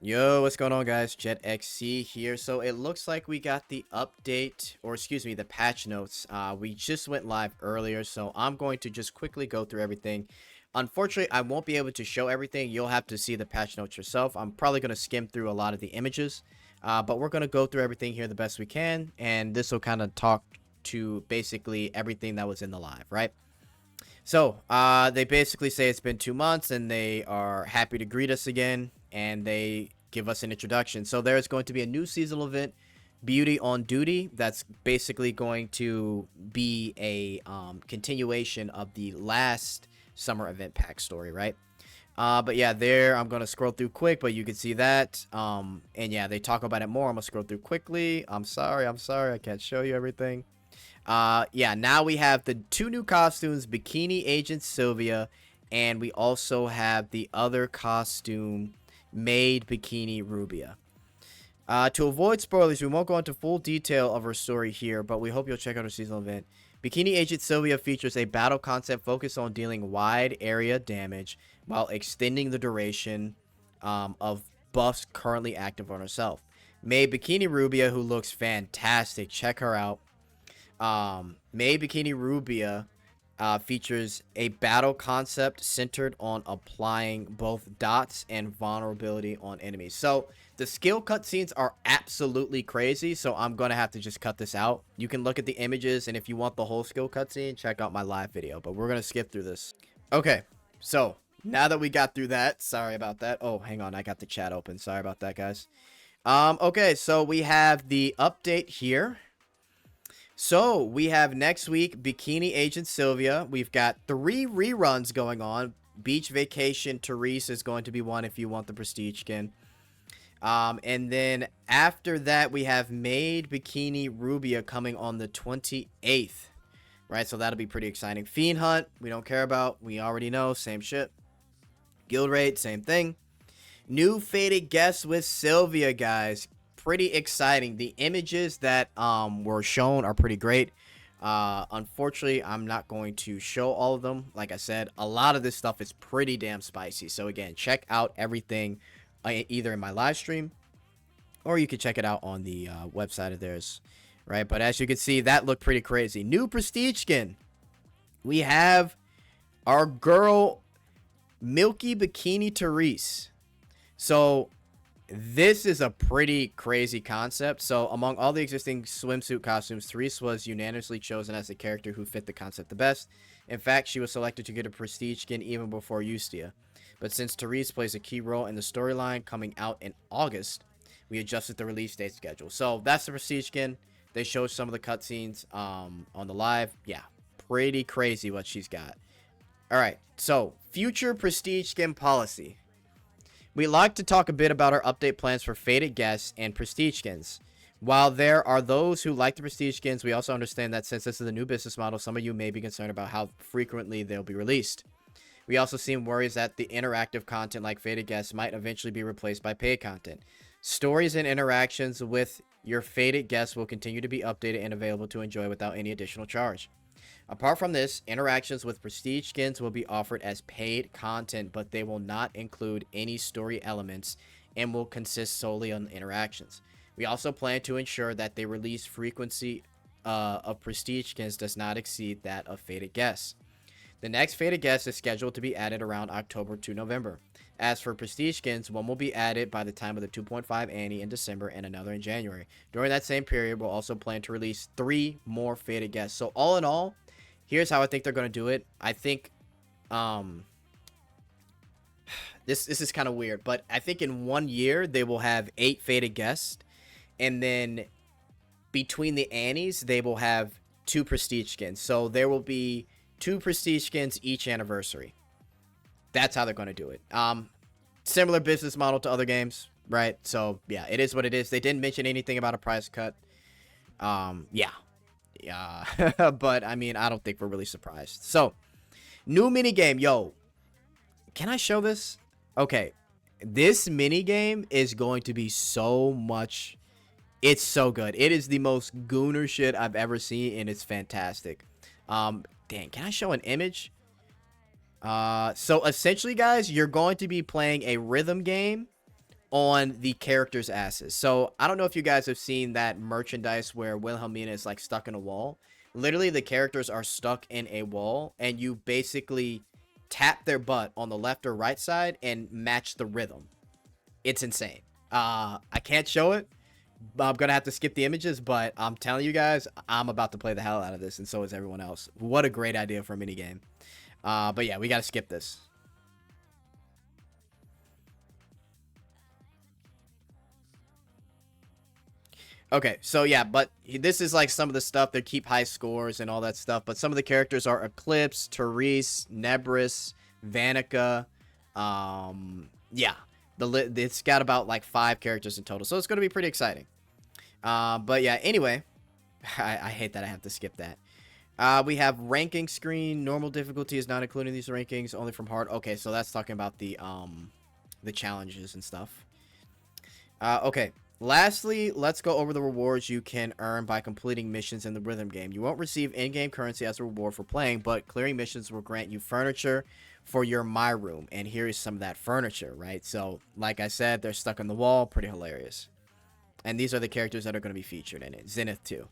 Yo, what's going on, guys? Jetxc here. So it looks like we got the update, or excuse me, the patch notes. We just went live earlier, so I'm going to just quickly go through everything. Unfortunately, I won't be able to show everything. You'll have to see the patch notes yourself. I'm probably going to skim through a lot of the images, but we're going to go through everything here the best we can, and this will kind of talk to basically everything that was in the live, right? So, they basically say it's been 2 months and they are happy to greet us again and they give us an introduction. So, there's going to be a new seasonal event, Beauty on Duty, that's basically going to be a continuation of the last summer event pack story, right? But yeah, there I'm gonna scroll through quick, but you can see that. And yeah, they talk about it more. I'm gonna scroll through quickly. I'm sorry, I can't show you everything. Yeah, now we have the two new costumes, Bikini Agent Sylvia, and we also have the other costume, Maid Bikini Rubia. To avoid spoilers, we won't go into full detail of her story here, but we hope you'll check out her seasonal event. Bikini Agent Sylvia features a battle concept focused on dealing wide area damage while extending the duration of buffs currently active on herself. Maid Bikini Rubia, who looks fantastic, check her out. May Bikini Rubia features a battle concept centered on applying both dots and vulnerability on enemies. So the skill cutscenes are absolutely crazy, so I'm gonna have to just cut this out. You can look at the images, and if you want the whole skill cutscene, check out my live video, but we're gonna skip through this. Okay, so now that we got through that, sorry about that. Oh, hang on, I got the chat open. Sorry about that, guys. Okay, so we have the update here. So we have next week Bikini Agent Sylvia. We've got 3 reruns going on. Beach Vacation Therese is going to be one if you want the prestige skin. And then after that we have Maid Bikini Rubia coming on the 28th. Right, so that'll be pretty exciting. Fiend Hunt, we don't care about. We already know, same shit. Guild Raid, same thing. New Fated Guest with Sylvia, guys. Pretty exciting. The images that were shown are pretty great. Unfortunately, I'm not going to show all of them. Like I said, a lot of this stuff is pretty damn spicy. So again, check out everything either in my live stream or you can check it out on the website of theirs, right? But as you can see, that looked pretty crazy. New prestige skin. We have our girl Milky Bikini Therese. So this is a pretty crazy concept. So among all the existing swimsuit costumes, Therese was unanimously chosen as the character who fit the concept the best. In fact, she was selected to get a prestige skin even before Eustia. But since Therese plays a key role in the storyline coming out in August, we adjusted the release date schedule. So that's the prestige skin. They showed some of the cutscenes on the live. Yeah, pretty crazy what she's got. Alright, so future prestige skin policy. We'd like to talk a bit about our update plans for Fated Guests and Prestige skins. While there are those who like the Prestige skins, we also understand that since this is a new business model, some of you may be concerned about how frequently they'll be released. We also seem worries that the interactive content like Fated Guests might eventually be replaced by paid content. Stories and interactions with your Fated Guests will continue to be updated and available to enjoy without any additional charge. Apart from this, interactions with prestige skins will be offered as paid content, but they will not include any story elements and will consist solely on interactions. We also plan to ensure that the release frequency of prestige skins does not exceed that of Fated Guests. The next Fated Guest is scheduled to be added around October to November. As for prestige skins, one will be added by the time of the 2.5 Annie in December and another in January. During that same period, we'll also plan to release 3 more Fated Guests. So all in all, here's how I think they're going to do it. I think this is kind of weird, but I think in 1 year they will have 8 Fated Guests, and then between the Annies they will have 2 prestige skins. So there will be 2 prestige skins each anniversary. That's how they're going to do it. Similar business model to other games, right? So yeah, it is what it is. They didn't mention anything about a price cut. Yeah. But I mean, I don't think we're really surprised. So, new minigame. Yo, can I show this? Okay, this minigame is going to be so much. It's so good. It is the most gooner shit I've ever seen, and it's fantastic. Dang, can I show an image? So essentially, guys, you're going to be playing a rhythm game on the characters' asses. So I don't know if you guys have seen that merchandise where Wilhelmina is like stuck in a wall. Literally, the characters are stuck in a wall, and you basically tap their butt on the left or right side and match the rhythm. It's insane. I can't show it. I'm gonna have to skip the images, but I'm telling you guys, I'm about to play the hell out of this, and so is everyone else. What a great idea for a minigame. But yeah, we gotta skip this. Okay, so yeah, but this is like some of the stuff that keep high scores and all that stuff. But some of the characters are Eclipse, Therese, Nebris, Vanica. Yeah, it's got about like 5 characters in total, so it's gonna be pretty exciting. But yeah, anyway, I hate that I have to skip that. We have ranking screen. Normal difficulty is not including these rankings, only from hard. Okay, so that's talking about the challenges and stuff. Okay. Lastly, let's go over the rewards you can earn by completing missions in the rhythm game. You won't receive in-game currency as a reward for playing, but clearing missions will grant you furniture for your My Room. And here is some of that furniture, right? So, like I said, they're stuck on the wall. Pretty hilarious. And these are the characters that are going to be featured in it. Zenith too.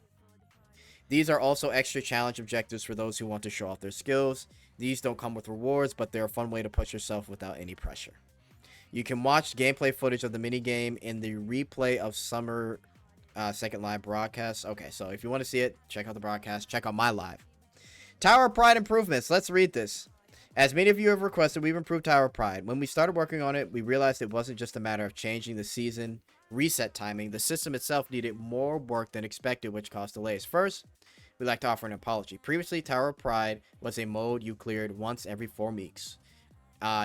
These are also extra challenge objectives for those who want to show off their skills. These don't come with rewards, but they're a fun way to push yourself without any pressure. You can watch gameplay footage of the minigame in the replay of summer second live broadcast. Okay, so if you want to see it, check out the broadcast. Check out my live. Tower of Pride improvements. Let's read this. As many of you have requested, we've improved Tower of Pride. When we started working on it, we realized it wasn't just a matter of changing the season reset timing. The system itself needed more work than expected, which caused delays. First, we'd like to offer an apology. Previously, Tower of Pride was a mode you cleared once every 4 weeks.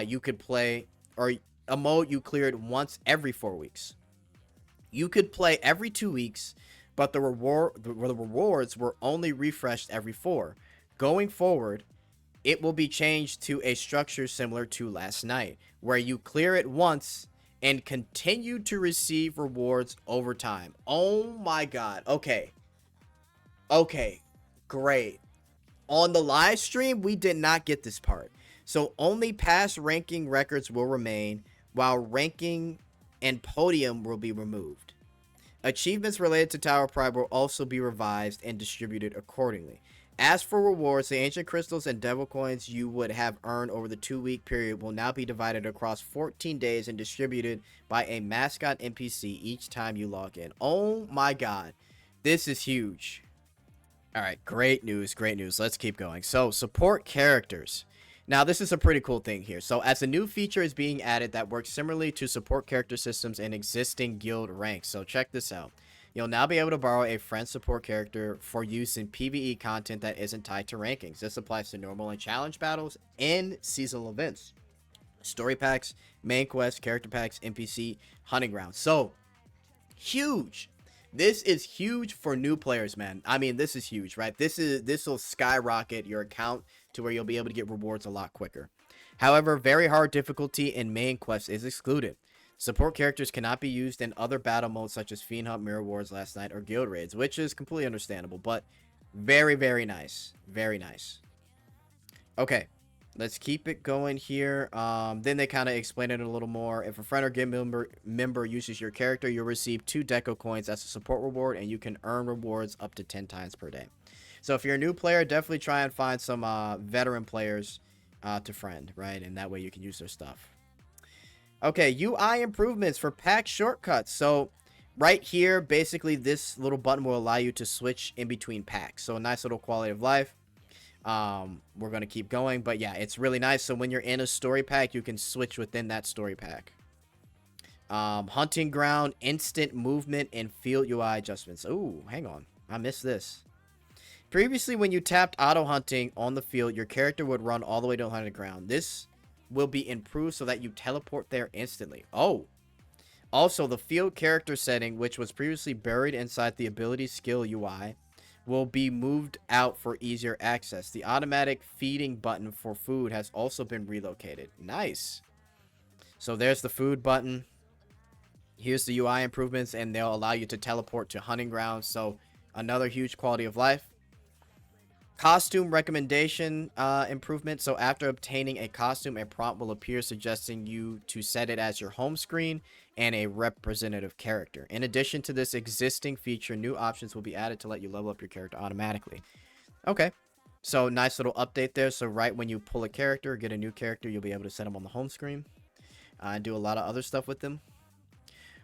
You could play... or a mode you cleared once every 4 weeks. You could play every 2 weeks, but the rewards were only refreshed every 4. Going forward, it will be changed to a structure similar to last night, where you clear it once and continue to receive rewards over time. Oh my god. Okay. Okay. Great. On the live stream, we did not get this part. So only past ranking records will remain, while ranking and podium will be removed. Achievements related to Tower Pride will also be revised and distributed accordingly. As for rewards, the ancient crystals and devil coins you would have earned over the 2-week period will now be divided across 14 days and distributed by a mascot NPC each time you log in. Oh my god. This is huge. Alright, great news, great news. Let's keep going. So, support characters. Now, this is a pretty cool thing here. So, as a new feature is being added that works similarly to support character systems in existing guild ranks. So, check this out. You'll now be able to borrow a friend support character for use in PvE content that isn't tied to rankings. This applies to normal and challenge battles and seasonal events. Story packs, main quests, character packs, NPC, hunting grounds. So, huge. This is huge for new players, man. I mean, this is huge, right? This will skyrocket your account to where you'll be able to get rewards a lot quicker. However, very hard difficulty in main quests is excluded. Support characters cannot be used in other battle modes such as Fiend Hunt, Mirror Wars, Last Night, or Guild Raids, which is completely understandable, but very, very nice. Very nice. Okay, let's keep it going here. Then they kind of explain it a little more. If a friend or guild member uses your character, you'll receive 2 deco coins as a support reward, and you can earn rewards up to 10 times per day. So if you're a new player, definitely try and find some veteran players to friend, right? And that way you can use their stuff. Okay, UI improvements for pack shortcuts. So right here, basically this little button will allow you to switch in between packs. So a nice little quality of life. We're going to keep going, but yeah, it's really nice. So when you're in a story pack, you can switch within that story pack. Hunting ground, instant movement, and field UI adjustments. Ooh, hang on. I missed this. Previously, when you tapped auto hunting on the field, your character would run all the way to the hunting ground. This will be improved so that you teleport there instantly. Oh. Also, the field character setting, which was previously buried inside the ability skill UI, will be moved out for easier access. The automatic feeding button for food has also been relocated. Nice. So there's the food button. Here's the UI improvements, and they'll allow you to teleport to hunting grounds. So another huge quality of life. Costume recommendation improvement. So after obtaining a costume, a prompt will appear suggesting you to set it as your home screen and a representative character. In addition to this existing feature, new options will be added to let you level up your character automatically. Okay. So nice little update there. So right when you pull a character or get a new character, you'll be able to set them on the home screen and do a lot of other stuff with them.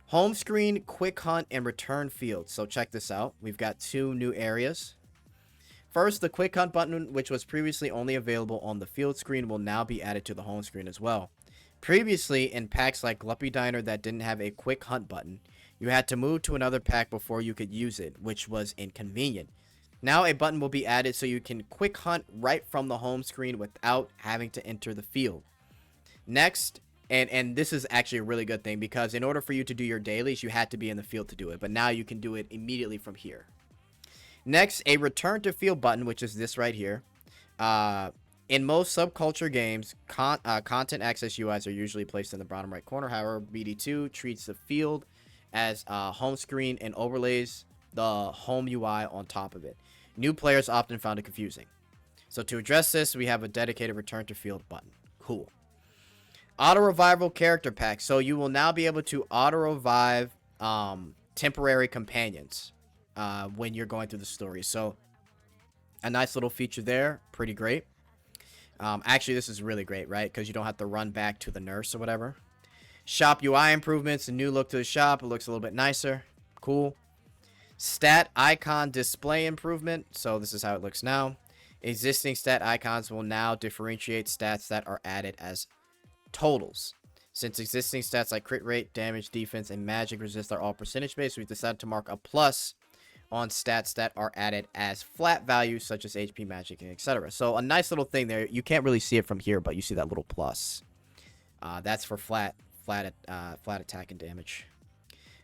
Home screen, quick hunt, and return field. So check this out. We've got 2 new areas. First, the quick hunt button, which was previously only available on the field screen, will now be added to the home screen as well. Previously, in packs like Gluppy Diner that didn't have a quick hunt button, you had to move to another pack before you could use it, which was inconvenient. Now a button will be added so you can quick hunt right from the home screen without having to enter the field. Next, and this is actually a really good thing, because in order for you to do your dailies, you had to be in the field to do it, but now you can do it immediately from here. Next, a return to field button, which is this right here. In most subculture games, content access UIs are usually placed in the bottom right corner. However, BD2 treats the field as home screen and overlays the home UI on top of it. New players often found it confusing. So to address this, we have a dedicated return to field button. Cool. Auto revival character pack. So you will now be able to auto revive temporary companions when you're going through the story. So a nice little feature there. Pretty great. Actually, this is really great, right? Because you don't have to run back to the nurse or whatever. Shop UI improvements. A new look to the shop. It looks a little bit nicer. Cool. Stat icon display improvement. So this is how it looks now. Existing stat icons will now differentiate stats that are added as totals. Since existing stats like crit rate, damage, defense, and magic resist are all percentage based, we've decided to mark a plus on stats that are added as flat values such as HP, magic, and etc. So a nice little thing there. You can't really see it from here, but you see that little plus. That's for flat attack and damage.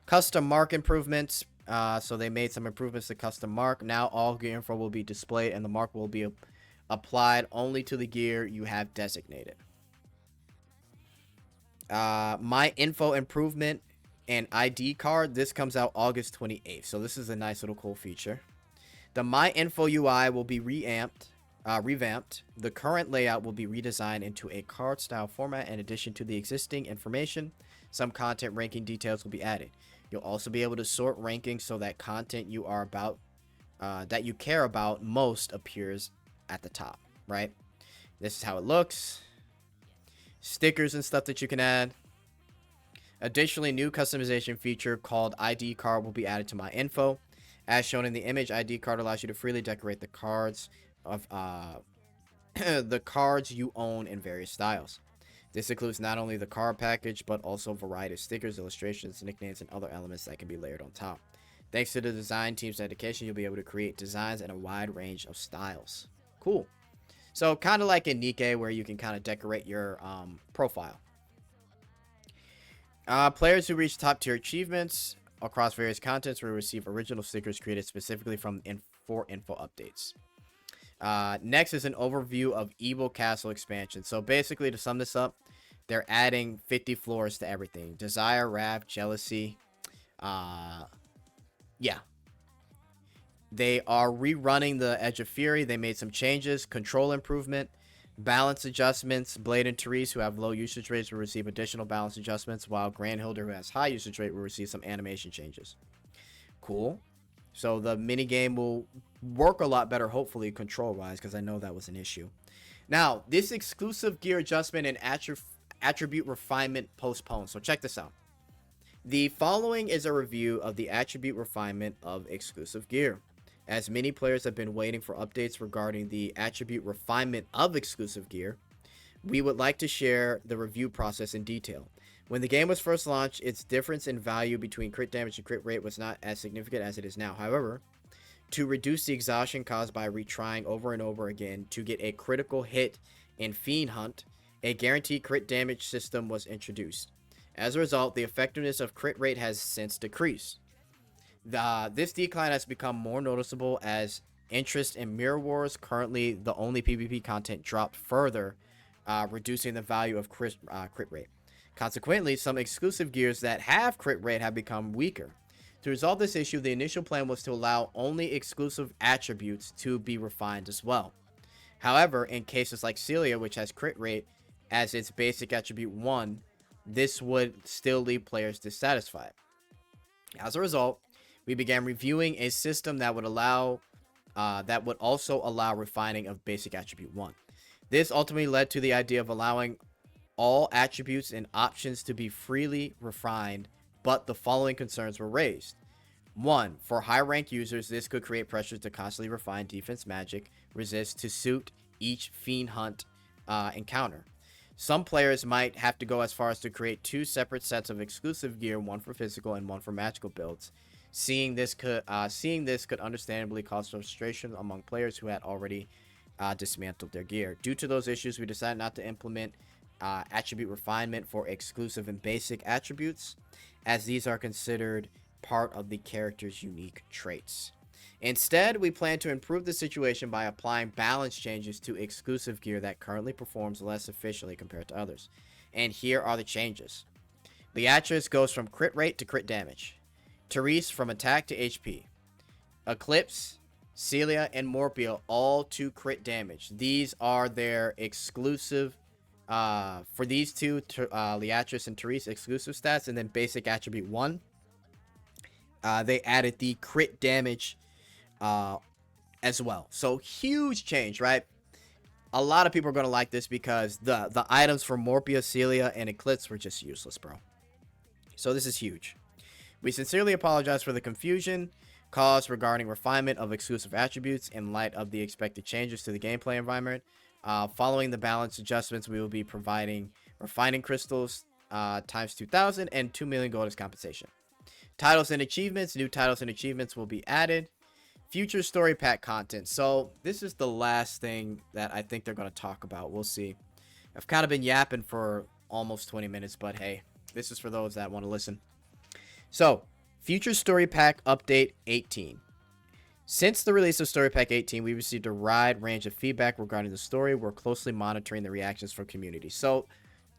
Custom mark improvements. So they made some improvements to custom mark. Now all gear info will be displayed, and the mark will be applied only to the gear you have designated. My info improvement and ID card. This comes out August 28th. So this is a nice little cool feature. The My Info UI will be revamped. The current layout will be redesigned into a card style format. In addition to the existing information, some content ranking details will be added. You'll also be able to sort rankings so that content you are about, that you care about most, appears at the top, right? This is how it looks. Stickers and stuff that you can add. Additionally, new customization feature called ID card will be added to My Info. As shown in the image, ID card allows you to freely decorate the cards of the cards you own in various styles. This includes not only the card package, but also a variety of stickers, illustrations, nicknames, and other elements that can be layered on top. Thanks to the design team's dedication, you'll be able to create designs in a wide range of styles. Cool. So kind of like in Nikke, where you can kind of decorate your profile. Players who reach top tier achievements across various contents will receive original stickers created specifically for info updates. Next is an overview of Evil Castle expansion. So basically, to sum this up, they're adding 50 floors to everything. Desire, wrath, jealousy. Yeah. They are rerunning the Edge of Fury. They made some changes. Control improvement. Balance adjustments. Blade and Therese, who have low usage rates, will receive additional balance adjustments, while Grandhilder, who has high usage rate, will receive some animation changes. Cool. So the minigame will work a lot better, hopefully, control-wise, because I know that was an issue. Now, this exclusive gear adjustment and attribute refinement postponed. So check this out. The following is a review of the attribute refinement of exclusive gear. As many players have been waiting for updates regarding the attribute refinement of exclusive gear, we would like to share the review process in detail. When the game was first launched, its difference in value between crit damage and crit rate was not as significant as it is now. However, to reduce the exhaustion caused by retrying over and over again to get a critical hit in Fiend Hunt, a guaranteed crit damage system was introduced. As a result, the effectiveness of crit rate has since decreased. This decline has become more noticeable as interest in Mirror Wars, currently the only PvP content, dropped further, reducing the value of crit rate. Consequently, some exclusive gears that have crit rate have become weaker. To resolve this issue, the initial plan was to allow only exclusive attributes to be refined as well. However, in cases like Celia, which has crit rate as its basic attribute 1, this would still leave players dissatisfied. As a result, we began reviewing a system that would also allow refining of basic attribute 1. This ultimately led to the idea of allowing all attributes and options to be freely refined, but the following concerns were raised. 1. For high rank users, this could create pressure to constantly refine defense magic resist to suit each fiend hunt encounter. Some players might have to go as far as to create 2 separate sets of exclusive gear, one for physical and one for magical builds. Seeing this could understandably cause frustration among players who had already dismantled their gear. Due to those issues, we decided not to implement attribute refinement for exclusive and basic attributes, as these are considered part of the character's unique traits. Instead, we plan to improve the situation by applying balance changes to exclusive gear that currently performs less efficiently compared to others. And here are the changes. Beatrice goes from crit rate to crit damage. Therese from attack to HP. Eclipse, Celia, and Morpia all to crit damage. These are their exclusive, for these two, Beatrice and Therese, exclusive stats, and then basic attribute 1. They added the crit damage as well. So huge change, right? A lot of people are going to like this because the items for Morpia, Celia, and Eclipse were just useless, bro. So this is huge. We sincerely apologize for the confusion caused regarding refinement of exclusive attributes in light of the expected changes to the gameplay environment. Following the balance adjustments, we will be providing refining crystals times 2,000 and 2 million gold as compensation. Titles and achievements. New titles and achievements will be added. Future story pack content. So this is the last thing that I think they're going to talk about. We'll see. I've kind of been yapping for almost 20 minutes, but hey, this is for those that want to listen. So, Future Story Pack Update 18. Since the release of Story Pack 18, we received a wide range of feedback regarding the story. We're closely monitoring the reactions from community. So,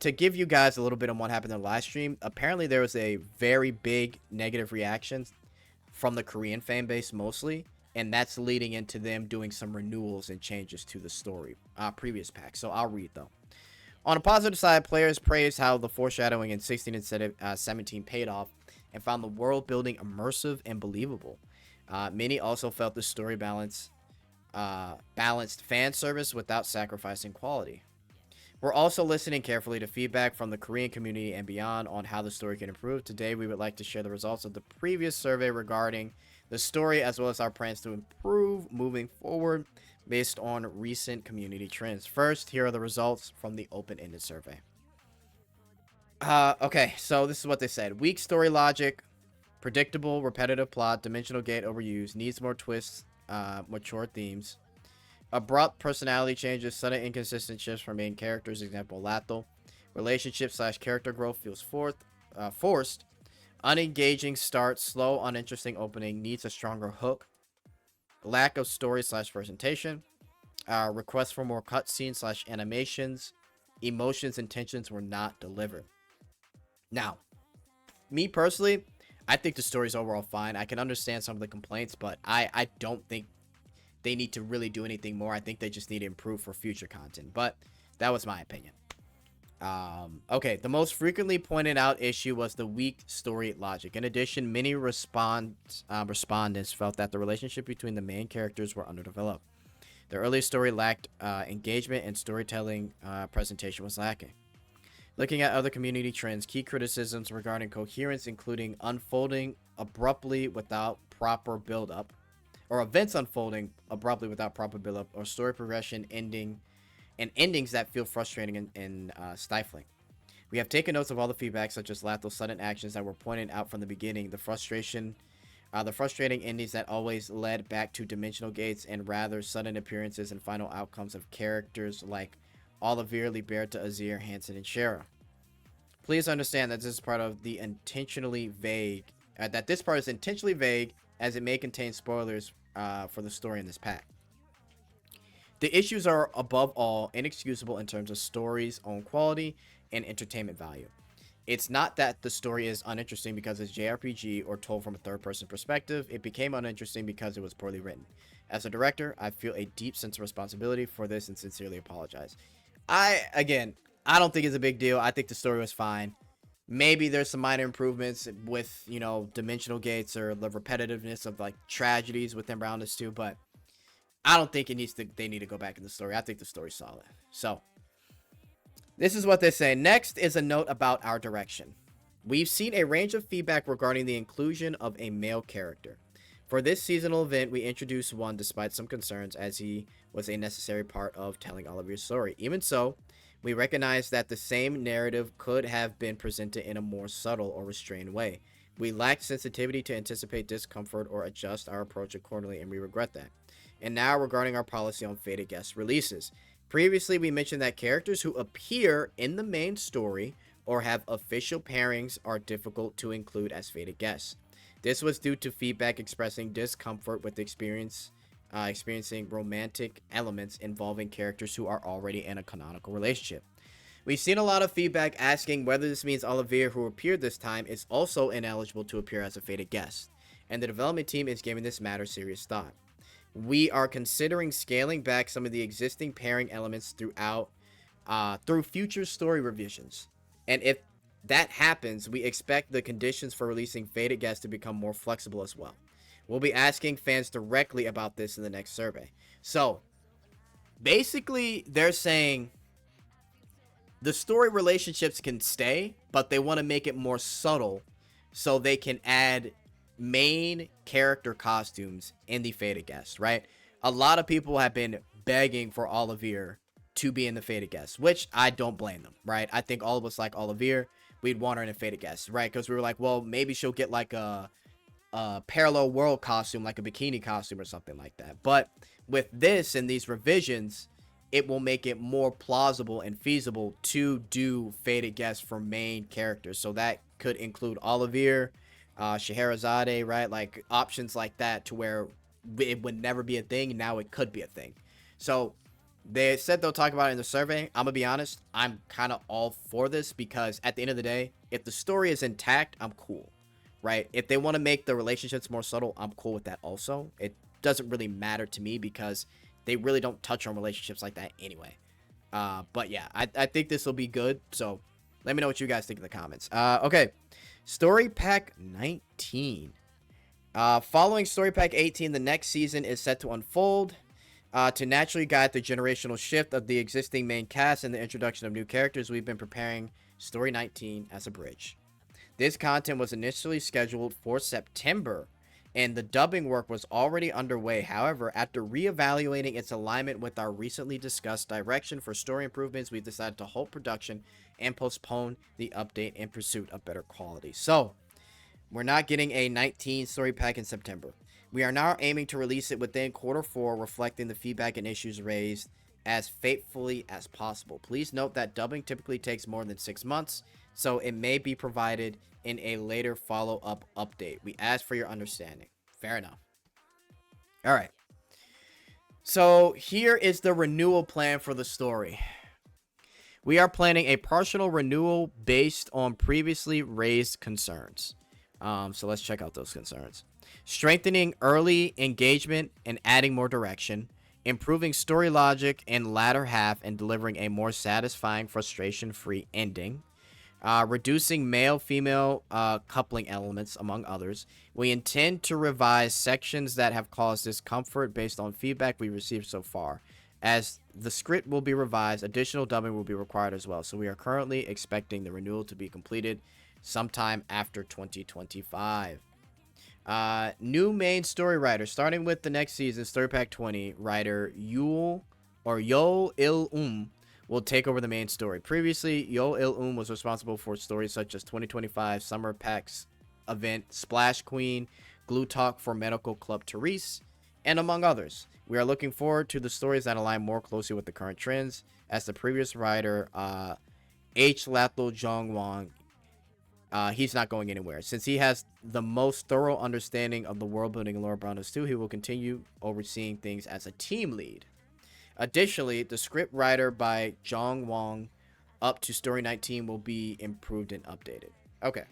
to give you guys a little bit on what happened in the live stream, apparently there was a very big negative reaction from the Korean fan base mostly, and that's leading into them doing some renewals and changes to the story previous packs. So, I'll read though. On a positive side, players praised how the foreshadowing in 16 instead of 17 paid off and found the world building immersive and believable. Many also felt the story balanced fan service without sacrificing quality. We're also listening carefully to feedback from the Korean community and beyond on how the story can improve. Today, we would like to share the results of the previous survey regarding the story, as well as our plans to improve moving forward based on recent community trends. First, here are the results from the open-ended survey. Okay, so this is what they said. Weak story logic, predictable, repetitive plot, dimensional gate overused, needs more twists, mature themes, abrupt personality changes, sudden inconsistent shifts from main characters, example Lathel, relationship / character growth feels forced, unengaging start, slow, uninteresting opening, needs a stronger hook, lack of story / presentation, requests for more cutscenes / animations, emotions and tensions were not delivered. Now, me personally, I think the story's overall fine. I can understand some of the complaints, but I don't think they need to really do anything more. I think they just need to improve for future content, but that was my opinion. Okay, the most frequently pointed out issue was the weak story logic. In addition, many respondents felt that the relationship between the main characters were underdeveloped. The early story lacked engagement, and storytelling presentation was lacking. Looking at other community trends, key criticisms regarding coherence including unfolding abruptly without proper build-up, or events unfolding abruptly without proper build-up, or story progression endings that feel frustrating and stifling. We have taken notes of all the feedback, such as Lathel's sudden actions that were pointed out from the beginning, the frustrating endings that always led back to dimensional gates, and rather sudden appearances and final outcomes of characters like Olivier, Liberta, Azir, Hansen, and Shara. Please understand that this is part of the intentionally vague, as it may contain spoilers for the story in this pack. The issues are above all inexcusable in terms of story's own quality and entertainment value. It's not that the story is uninteresting because it's JRPG or told from a third-person perspective. It became uninteresting because it was poorly written. As a director, I feel a deep sense of responsibility for this and sincerely apologize. Again, I don't think it's a big deal. I think the story was fine. Maybe there's some minor improvements with, dimensional gates or the repetitiveness of like tragedies within Browndust2, but I don't think they need to go back in the story. I think the story's solid. So, this is what they say. Next is a note about our direction. We've seen a range of feedback regarding the inclusion of a male character. For this seasonal event, we introduced one despite some concerns, as he was a necessary part of telling Olivia's story. Even so, we recognize that the same narrative could have been presented in a more subtle or restrained way. We lacked sensitivity to anticipate discomfort or adjust our approach accordingly, and we regret that. And now, regarding our policy on fated guest releases. Previously, we mentioned that characters who appear in the main story or have official pairings are difficult to include as fated guests. This was due to feedback expressing discomfort with experiencing romantic elements involving characters who are already in a canonical relationship. We've seen a lot of feedback asking whether this means Olivia, who appeared this time, is also ineligible to appear as a fated guest, and the development team is giving this matter serious thought. We are considering scaling back some of the existing pairing elements through future story revisions. And if that happens, we expect the conditions for releasing fated guests to become more flexible as well. We'll be asking fans directly about this in the next survey. So, basically, they're saying the story relationships can stay, but they want to make it more subtle so they can add main character costumes in the fated guest, right? A lot of people have been begging for Olivier to be in the fated guest, which I don't blame them, right? I think all of us like Olivier. We'd want her in a fated guest, right? Because we were like, well, maybe she'll get like a parallel world costume, like a bikini costume or something like that. But with this and these revisions, it will make it more plausible and feasible to do fated guests for main characters. So that could include Olivier, Scheherazade, right? Like options like that, to where it would never be a thing. Now it could be a thing. So they said they'll talk about it in the survey. I'm gonna be honest, I'm kind of all for this, because at the end of the day, if the story is intact, I'm cool, right? If they want to make the relationships more subtle, I'm cool with that also. It doesn't really matter to me because they really don't touch on relationships like that anyway. But yeah, I think this will be good. So let me know what you guys think in the comments. Okay. Story Pack 19. Following Story Pack 18, the next season is set to unfold to naturally guide the generational shift of the existing main cast and the introduction of new characters. We've been preparing Story 19 as a bridge. This content was initially scheduled for September, and the dubbing work was already underway. However, after reevaluating its alignment with our recently discussed direction for story improvements, we decided to halt production and postpone the update in pursuit of better quality. So, we're not getting a 19 story pack in September. We are now aiming to release it within Q4, reflecting the feedback and issues raised as faithfully as possible. Please note that dubbing typically takes more than 6 months, so it may be provided in a later follow-up update. We ask for your understanding. Fair enough. All right. So here is the renewal plan for the story. We are planning a partial renewal based on previously raised concerns. So let's check out those concerns. Strengthening early engagement and adding more direction. Improving story logic in latter half and delivering a more satisfying, frustration-free ending. Reducing male-female coupling elements, among others. We intend to revise sections that have caused discomfort based on feedback we received so far. As the script will be revised, additional dubbing will be required as well. So we are currently expecting the renewal to be completed sometime after 2025. New main story writer. Starting with the next season, Story Pack 20, writer Yo Il will take over the main story. Previously, Yo Il was responsible for stories such as 2025 Summer Packs event, Splash Queen, Glue Talk for Medical Club Therese, and among others. We are looking forward to the stories that align more closely with the current trends, as the previous writer, H. Lathel Jong Wong, he's not going anywhere. Since he has the most thorough understanding of the world building in lore Browndust2, he will continue overseeing things as a team lead. Additionally, the script writer by Jong Wong up to Story 19 will be improved and updated. Okay.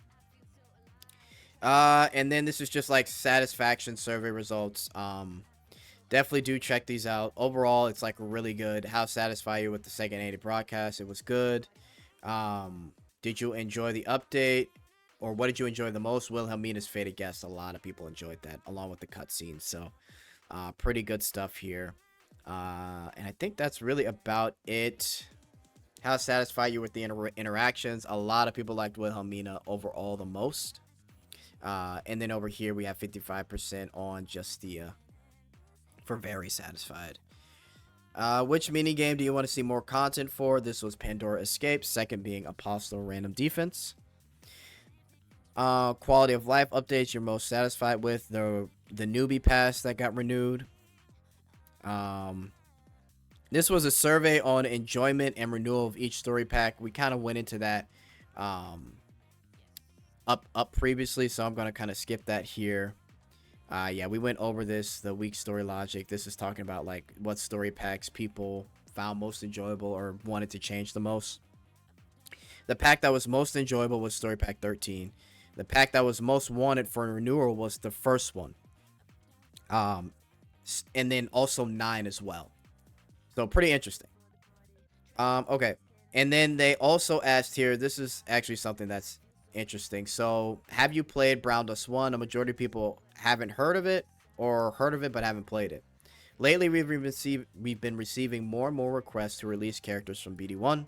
And then this is just like satisfaction survey results. Definitely do check these out. Overall, it's like really good. How satisfied you with the second 80 broadcast? It was good. Did you enjoy the update? Or what did you enjoy the most? Wilhelmina's Faded Guest. A lot of people enjoyed that, along with the cutscenes. So, pretty good stuff here. And I think that's really about it. How satisfied you with the interactions? A lot of people liked Wilhelmina overall the most. And then over here, we have 55% on Justia for very satisfied. Which minigame do you want to see more content for? This was Pandora Escape. Second being Apostle Random Defense. Quality of life updates you're most satisfied with. The newbie pass that got renewed. This was a survey on enjoyment and renewal of each story pack. We kind of went into that up previously, so I'm going to kind of skip that here. Yeah, we went over this, the weak story logic. This is talking about like what story packs people found most enjoyable or wanted to change the most. The pack that was most enjoyable was story pack 13. The pack that was most wanted for renewal was the first one. And then also 9 as well. So pretty interesting. Okay. And then they also asked here, this is actually something that's interesting. So, have you played Browndust2? A majority of people haven't heard of it or heard of it but haven't played it. Lately, we've been receiving more and more requests to release characters from BD1.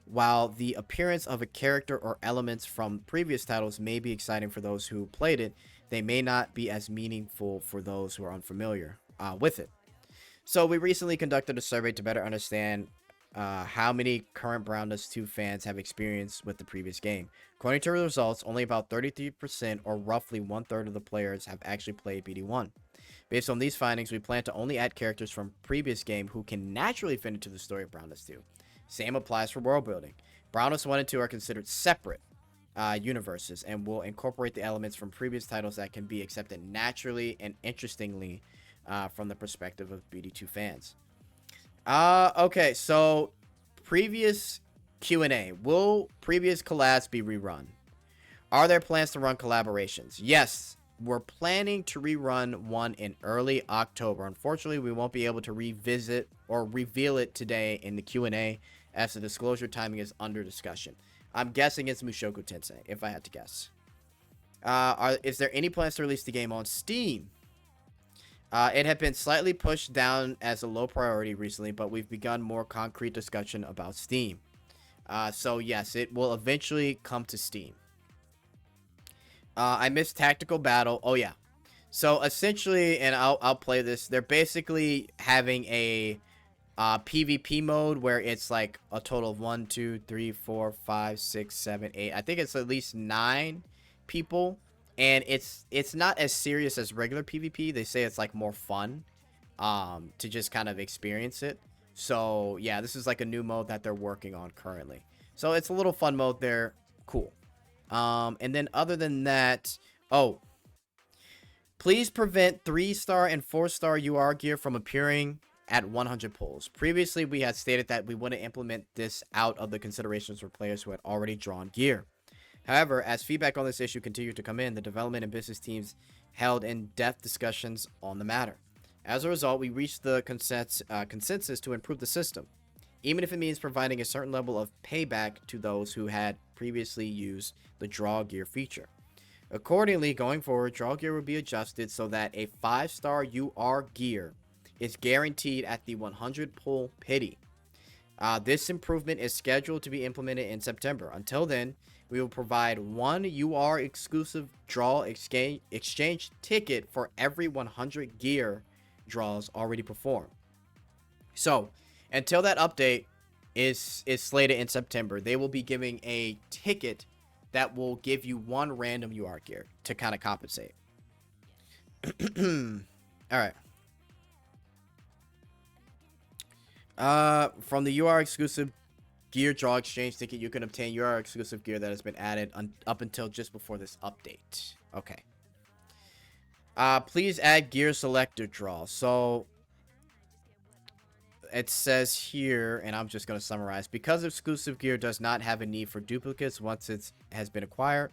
While the appearance of a character or elements from previous titles may be exciting for those who played it, they may not be as meaningful for those who are unfamiliar with it. So we recently conducted a survey to better understand how many current Browndust2 fans have experience with the previous game. According to the results, only about 33% or roughly 1/3 of the players have actually played BD1. Based on these findings, we plan to only add characters from previous game who can naturally fit into the story of Browndust2. Same applies for world building. Browndust1 and 2 are considered separate universes and will incorporate the elements from previous titles that can be accepted naturally and interestingly from the perspective of BD2 fans. Okay, so previous Q&A. Will previous collabs be rerun? Are there plans to run collaborations? Yes, we're planning to rerun one in early October. Unfortunately, we won't be able to revisit or reveal it today in the Q&A as the disclosure timing is under discussion. I'm guessing it's Mushoku Tensei, if I had to guess. Is there any plans to release the game on Steam? It had been slightly pushed down as a low priority recently, but we've begun more concrete discussion about Steam. So yes, it will eventually come to Steam. I missed Tactical Battle. Oh yeah. So essentially, and I'll play this. They're basically having a PvP mode where it's like a total of 1, 2, 3, 4, 5, 6, 7, 8. I think it's at least 9 people. And it's not as serious as regular PvP. They say it's like more fun to just kind of experience it. So yeah, this is like a new mode that they're working on currently. So it's a little fun mode there. Cool. And then other than that, please prevent 3-star and 4-star UR gear from appearing at 100 pulls. Previously, we had stated that we wouldn't implement this out of the considerations for players who had already drawn gear. However, as feedback on this issue continued to come in, the development and business teams held in-depth discussions on the matter. As a result, we reached the consensus to improve the system, even if it means providing a certain level of payback to those who had previously used the draw gear feature. Accordingly, going forward, draw gear will be adjusted so that a 5-star UR gear is guaranteed at the 100 pull pity. This improvement is scheduled to be implemented in September. Until then, we will provide one UR exclusive draw exchange ticket for every 100 gear draws already performed. So, until that update is slated in September, they will be giving a ticket that will give you one random UR gear to kind of compensate. Alright. From the UR exclusive gear draw exchange ticket, you can obtain UR exclusive gear that has been added up until just before this update. Okay. Please add gear selector draw. So, it says here, and I'm just going to summarize. Because exclusive gear does not have a need for duplicates once it has been acquired,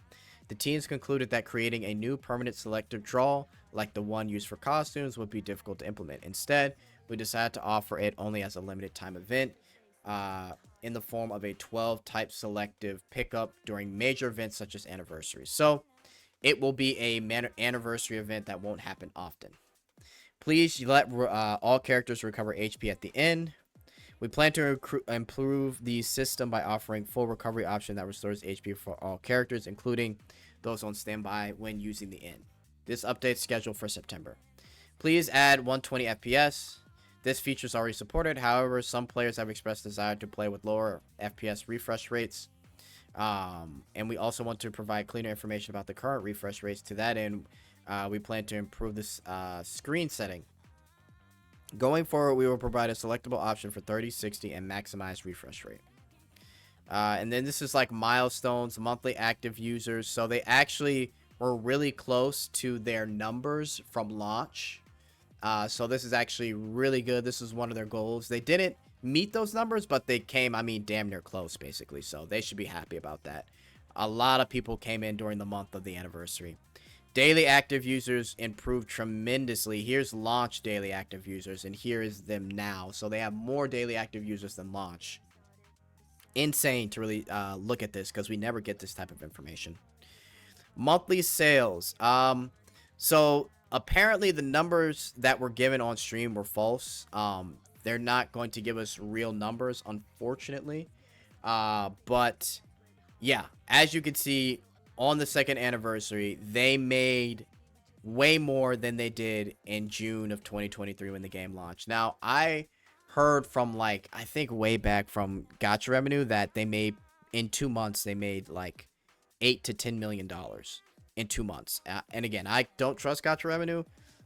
the teams concluded that creating a new permanent selective draw, like the one used for costumes, would be difficult to implement. Instead, we decided to offer it only as a limited time event in the form of a 12 type selective pickup during major events such as anniversaries. So it will be a anniversary event that won't happen often. Please let all characters recover HP at the end. We plan to improve the system by offering full recovery option that restores HP for all characters, including those on standby when using the end. This update is scheduled for September. Please add 120 FPS. This feature is already supported. However, some players have expressed desire to play with lower FPS refresh rates. And we also want to provide cleaner information about the current refresh rates. To that end, we plan to improve this screen setting. Going forward, we will provide a selectable option for 30, 60, and maximize refresh rate. And then this is like milestones, monthly active users. So they actually were really close to their numbers from launch. So this is actually really good. This is one of their goals. They didn't meet those numbers, but they came, I mean, damn near close, basically. So they should be happy about that. A lot of people came in during the month of the anniversary. Daily active users improved tremendously. Here's launch daily active users, and here is them now. So they have more daily active users than launch. Insane to really look at this, because we never get this type of information. Monthly sales. So apparently the numbers that were given on stream were false. They're not going to give us real numbers, unfortunately. But yeah, as you can see, on the second anniversary, they made way more than they did in June of 2023 when the game launched. Now, I heard from, like, I think way back from Gacha Revenue that they made, in 2 months, they made like $8 to $10 million in 2 months. And again, I don't trust Gacha Revenue,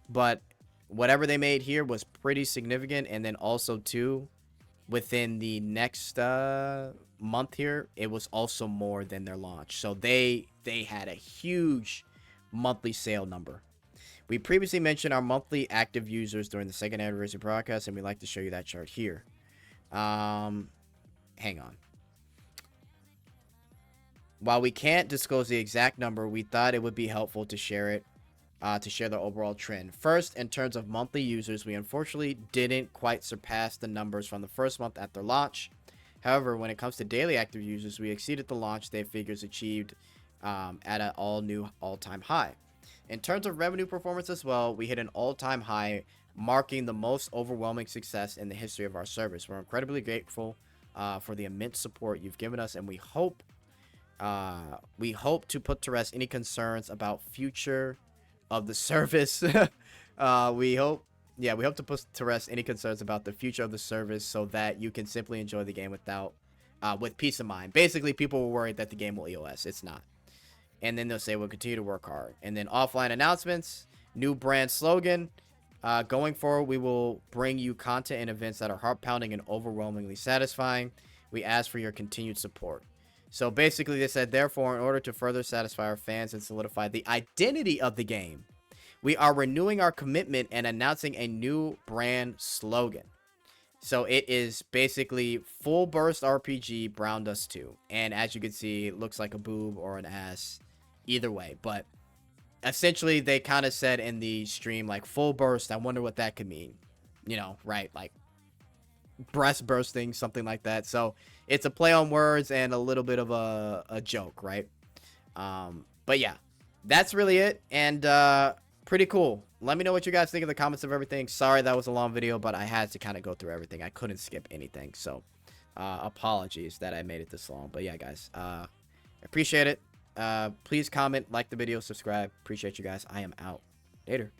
but whatever they made here was pretty significant. And then also, too, within the next month here, it was also more than their launch. So they had a huge monthly sale number. We previously mentioned our monthly active users during the second anniversary broadcast, and we'd like to show you that chart here. Hang on. While we can't disclose the exact number, we thought it would be helpful to share it, to share the overall trend. First, in terms of monthly users, we unfortunately didn't quite surpass the numbers from the first month after launch. However, when it comes to daily active users, we exceeded the launch day figures achieved at an all-new all-time high. In terms of revenue performance as well, we hit an all-time high, marking the most overwhelming success in the history of our service. We're incredibly grateful for the immense support you've given us, and we hope to put to rest any concerns about future of the service. we hope to put to rest any concerns about the future of the service so that you can simply enjoy the game with peace of mind. Basically, people were worried that the game will EOS. It's not. And then they'll say we'll continue to work hard. And then offline announcements, new brand slogan. Going forward, we will bring you content and events that are heart-pounding and overwhelmingly satisfying. We ask for your continued support. So basically, they said, therefore, in order to further satisfy our fans and solidify the identity of the game, we are renewing our commitment and announcing a new brand slogan. So it is basically Full Burst RPG Browndust2. And as you can see, it looks like a boob or an ass. Either way. But essentially, they kind of said in the stream, like, full burst. I wonder what that could mean. You know, right? Like, breast bursting, something like that. So it's a play on words and a little bit of a joke, right? But yeah, that's really it. And pretty cool. Let me know what you guys think in the comments of everything. Sorry that was a long video, but I had to kind of go through everything. I couldn't skip anything. So apologies that I made it this long. But yeah, guys, appreciate it. Please comment, like the video, subscribe. Appreciate you guys. I am out. Later.